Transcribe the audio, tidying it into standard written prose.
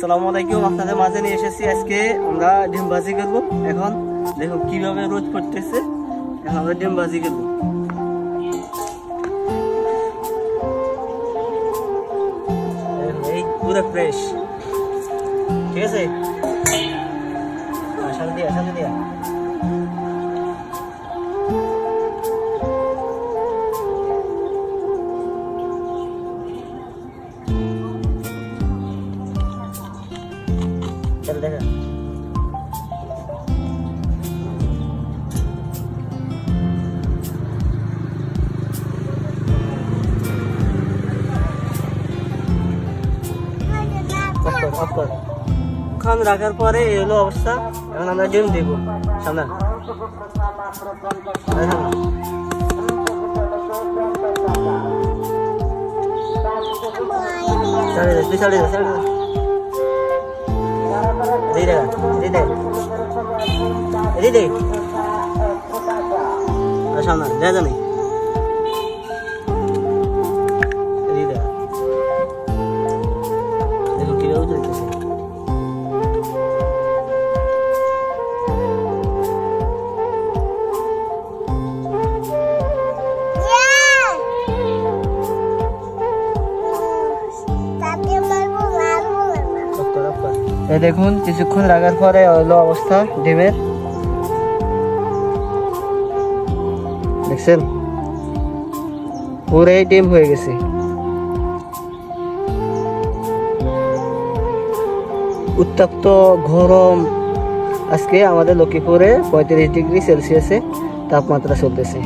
আসসালামু আলাইকুম, আপনাদের মাঝে নিয়ে এসেছি। আজকে আমরা ডিম ভাজি করবো। এখন দেখুন কিভাবে রোদ পড়তেছে, এখন আমরা ডিম ভাজি করবো। এই পুরো ফ্রেশ, ঠিক আছে। সামনে দিয়া চল দেখা। খান রাখার পরে এই হলো অবস্থা। এখন আমরা ডিম দিব সামনে। সামনে দেখা জানি দেখুন কিভাবে চলতেছে। দেখুন কিছুক্ষণ লাগার পরে হলো অবস্থা ডিমের, দেখছেন পুরো ডিম হয়ে গেছে। উত্তপ্ত গরম আজকে আমাদের লক্ষ্মীপুরে 35 ডিগ্রি সেলসিয়াসে তাপমাত্রা চলতেছে।